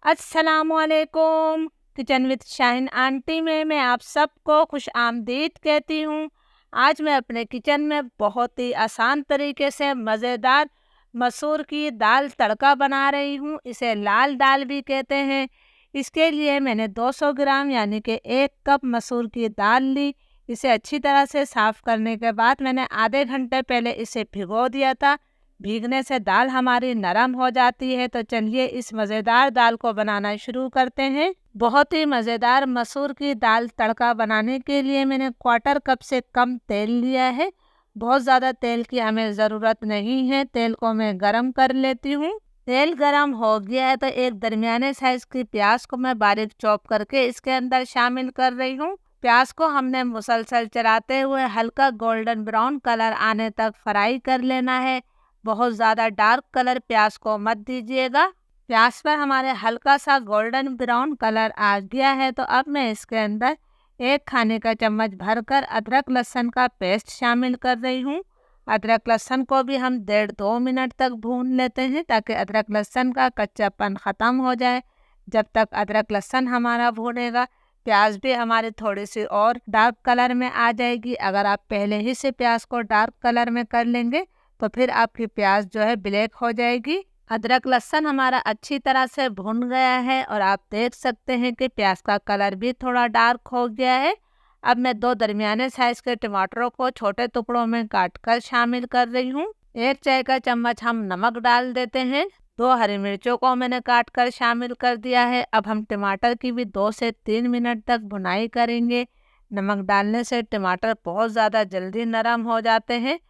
अस्सलामुअलैकुम। Kitchen with Shaheen aunty में मैं आप सबको खुश आमदीद कहती हूँ। आज मैं अपने किचन में बहुत ही आसान तरीके से मज़ेदार मसूर की दाल तड़का बना रही हूँ। इसे लाल दाल भी कहते हैं। इसके लिए मैंने 200 ग्राम यानी कि 1 कप मसूर की दाल ली। इसे अच्छी तरह से साफ़ करने के बाद मैंने आधे घंटे पहले इसे भिगो दिया था। भीगने से दाल हमारी नरम हो जाती है। तो चलिए इस मज़ेदार दाल को बनाना शुरू करते हैं। बहुत ही मज़ेदार मसूर की दाल तड़का बनाने के लिए मैंने 1/4 कप से कम तेल लिया है। बहुत ज़्यादा तेल की हमें ज़रूरत नहीं है। तेल को मैं गरम कर लेती हूँ। तेल गरम हो गया है तो एक दरमियाने साइज़ की प्याज को मैं बारीक चॉप करके इसके अंदर शामिल कर रही हूँ। प्याज को हमने मुसलसल चलाते हुए हल्का गोल्डन ब्राउन कलर आने तक फ्राई कर लेना है। बहुत ज़्यादा डार्क कलर प्याज को मत दीजिएगा। प्याज पर हमारे हल्का सा गोल्डन ब्राउन कलर आ गया है तो अब मैं इसके अंदर 1 खाने का चम्मच भरकर अदरक लहसुन का पेस्ट शामिल कर रही हूँ। अदरक लहसुन को भी हम 1.5-2 मिनट तक भून लेते हैं ताकि अदरक लहसुन का कच्चापन ख़त्म हो जाए। जब तक अदरक लहसुन हमारा भूनेगा प्याज भी हमारी थोड़ी सी और डार्क कलर में आ जाएगी। अगर आप पहले ही से प्याज को डार्क कलर में कर लेंगे तो फिर आपकी प्याज जो है ब्लैक हो जाएगी। अदरक लहसुन हमारा अच्छी तरह से भुन गया है और आप देख सकते हैं कि प्याज का कलर भी थोड़ा डार्क हो गया है। अब मैं 2 दरमियाने साइज के टमाटरों को छोटे टुकड़ों में काटकर शामिल कर रही हूँ। 1 चाय का चम्मच हम नमक डाल देते हैं। 2 हरी मिर्चों को मैंने काट कर शामिल कर दिया है। अब हम टमाटर की भी 2 से 3 मिनट तक भुनाई करेंगे। नमक डालने से टमाटर बहुत ज़्यादा जल्दी नरम हो जाते हैं।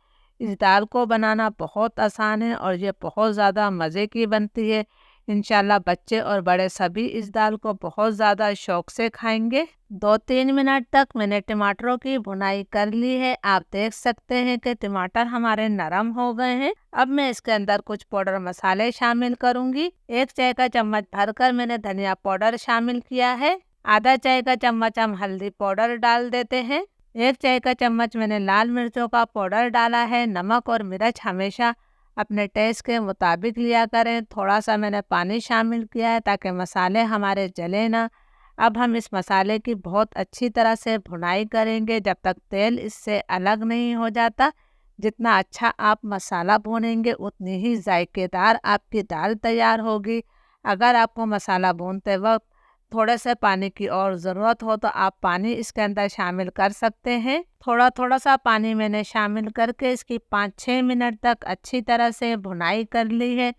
इस दाल को बनाना बहुत आसान है और ये बहुत ज़्यादा मज़े की बनती है। इंशाल्लाह बच्चे और बड़े सभी इस दाल को बहुत ज़्यादा शौक से खाएंगे। 2-3 मिनट तक मैंने टमाटरों की भुनाई कर ली है। आप देख सकते हैं कि टमाटर हमारे नरम हो गए हैं। अब मैं इसके अंदर कुछ पाउडर मसाले शामिल करूंगी। 1 चाय का चम्मच भरकर मैंने धनिया पाउडर शामिल किया है। आधा चाय का चम्मच हम हल्दी पाउडर डाल देते हैं। 1 चाय का चम्मच मैंने लाल मिर्चों का पाउडर डाला है। नमक और मिर्च हमेशा अपने टेस्ट के मुताबिक लिया करें। थोड़ा सा मैंने पानी शामिल किया है ताकि मसाले हमारे जले ना। अब हम इस मसाले की बहुत अच्छी तरह से भुनाई करेंगे जब तक तेल इससे अलग नहीं हो जाता। जितना अच्छा आप मसाला भूनेंगे उतनी ही जायकेदार आपकी दाल तैयार होगी। अगर आपको मसाला भूनते वक्त थोड़े से पानी की और ज़रूरत हो तो आप पानी इसके अंदर शामिल कर सकते हैं। थोड़ा थोड़ा सा पानी मैंने शामिल करके इसकी 5-6 मिनट तक अच्छी तरह से भुनाई कर ली है।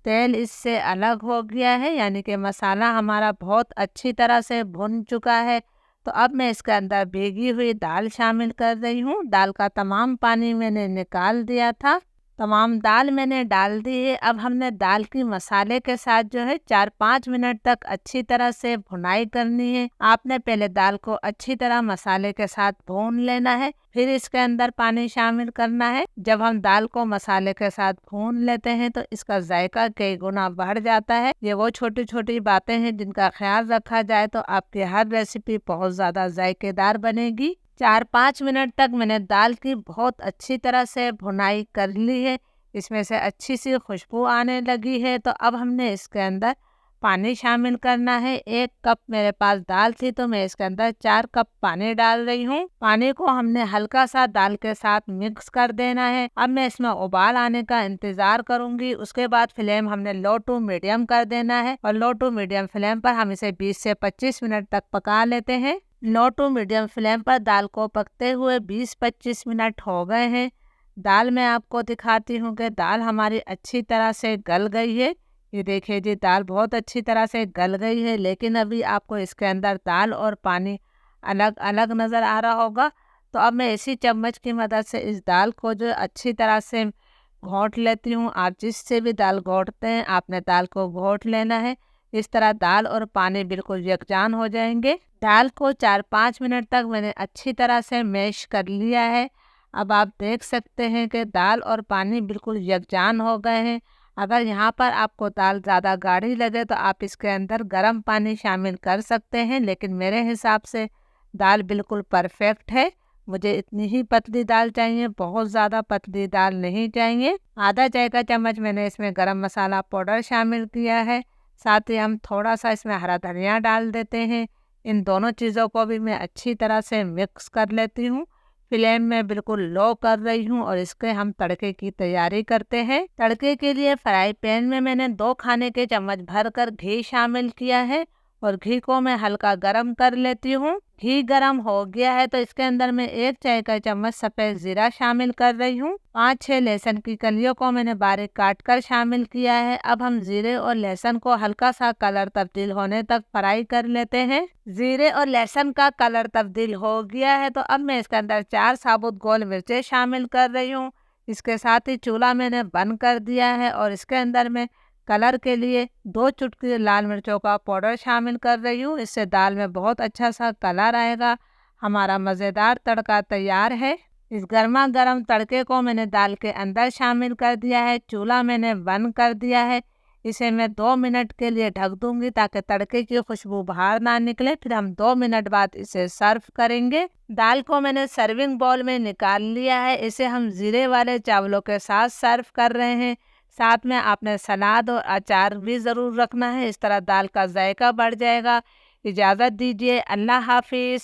तेल इससे अलग हो गया है यानी कि मसाला हमारा बहुत अच्छी तरह से भुन चुका है। तो अब मैं इसके अंदर भीगी हुई दाल शामिल कर रही हूँ। दाल का तमाम पानी मैंने निकाल दिया था। तमाम दाल मैंने डाल दी है। अब हमने दाल की मसाले के साथ जो है 4-5 मिनट तक अच्छी तरह से भुनाई करनी है। आपने पहले दाल को अच्छी तरह मसाले के साथ भून लेना है, फिर इसके अंदर पानी शामिल करना है। जब हम दाल को मसाले के साथ भून लेते हैं तो इसका जायका कई गुना बढ़ जाता है। ये वो छोटी छोटी बातें हैं जिनका ख्याल रखा जाए तो आपकी हर रेसिपी बहुत ज़्यादा जायकेदार बनेगी। 4-5 मिनट तक मैंने दाल की बहुत अच्छी तरह से भुनाई कर ली है। इसमें से अच्छी सी खुशबू आने लगी है। तो अब हमने इसके अंदर पानी शामिल करना है। 1 कप मेरे पास दाल थी तो मैं इसके अंदर 4 कप पानी डाल रही हूँ। पानी को हमने हल्का सा दाल के साथ मिक्स कर देना है। अब मैं इसमें उबाल आने का इंतजार करूंगी। उसके बाद फ्लेम हमने लो टू मीडियम कर देना है और लो टू मीडियम फ्लेम पर हम इसे 20 से 25 मिनट तक पका लेते हैं। लो टू मीडियम फ्लेम पर दाल को पकते हुए 20-25 मिनट हो गए हैं। दाल मैं आपको दिखाती हूँ कि दाल हमारी अच्छी तरह से गल गई है। ये देखिए जी, दाल बहुत अच्छी तरह से गल गई है, लेकिन अभी आपको इसके अंदर दाल और पानी अलग अलग नज़र आ रहा होगा। तो अब मैं इसी चम्मच की मदद से इस दाल को जो अच्छी तरह से घोंट लेती हूँ। आप जिससे भी दाल घोंटते हैं आपने दाल को घोंट लेना है। इस तरह दाल और पानी बिल्कुल यकजान हो जाएंगे। दाल को 4-5 मिनट तक मैंने अच्छी तरह से मैश कर लिया है। अब आप देख सकते हैं कि दाल और पानी बिल्कुल यकजान हो गए हैं। अगर यहाँ पर आपको दाल ज़्यादा गाढ़ी लगे तो आप इसके अंदर गर्म पानी शामिल कर सकते हैं, लेकिन मेरे हिसाब से दाल बिल्कुल परफेक्ट है। मुझे इतनी ही पतली दाल चाहिए, बहुत ज़्यादा पतली दाल नहीं चाहिए। आधा चाय का चम्मच मैंने इसमें गरम मसाला पाउडर शामिल किया है। साथ ही हम थोड़ा-सा इसमें हरा धनिया डाल देते हैं। इन दोनों चीज़ों को भी मैं अच्छी तरह से मिक्स कर लेती हूँ। फ्लेम में बिल्कुल लो कर रही हूँ और इसके हम तड़के की तैयारी करते हैं। तड़के के लिए फ्राई पैन में मैंने 2 खाने के चम्मच भरकर घी शामिल किया है और घी को मैं हल्का गरम कर लेती हूँ। घी गरम हो गया है तो इसके अंदर मैं 1 चाय का चम्मच सफ़ेद ज़ीरा शामिल कर रही हूँ। 5-6 लहसुन की कलियों को मैंने बारीक काट कर शामिल किया है। अब हम ज़ीरे और लहसुन को हल्का सा कलर तब्दील होने तक फ्राई कर लेते हैं। ज़ीरे और लहसुन का कलर तब्दील हो गया है तो अब मैं इसके अंदर 4 साबुत गोल मिर्चें शामिल कर रही हूँ। इसके साथ ही चूल्हा मैंने बंद कर दिया है और इसके अंदर मैं कलर के लिए 2 चुटकी लाल मिर्चों का पाउडर शामिल कर रही हूँ। इससे दाल में बहुत अच्छा सा कलर आएगा। हमारा मज़ेदार तड़का तैयार है। इस गर्मा गर्म तड़के को मैंने दाल के अंदर शामिल कर दिया है। चूल्हा मैंने बंद कर दिया है। इसे मैं 2 मिनट के लिए ढक दूंगी ताकि तड़के की खुशबू बाहर ना निकले। फिर हम 2 मिनट बाद इसे सर्व करेंगे। दाल को मैंने सर्विंग बाउल में निकाल लिया है। इसे हम जीरे वाले चावलों के साथ सर्व कर रहे हैं। साथ में आपने सलाद और अचार भी ज़रूर रखना है। इस तरह दाल का जायका बढ़ जाएगा। इजाज़त दीजिए। अल्लाह हाफिज़।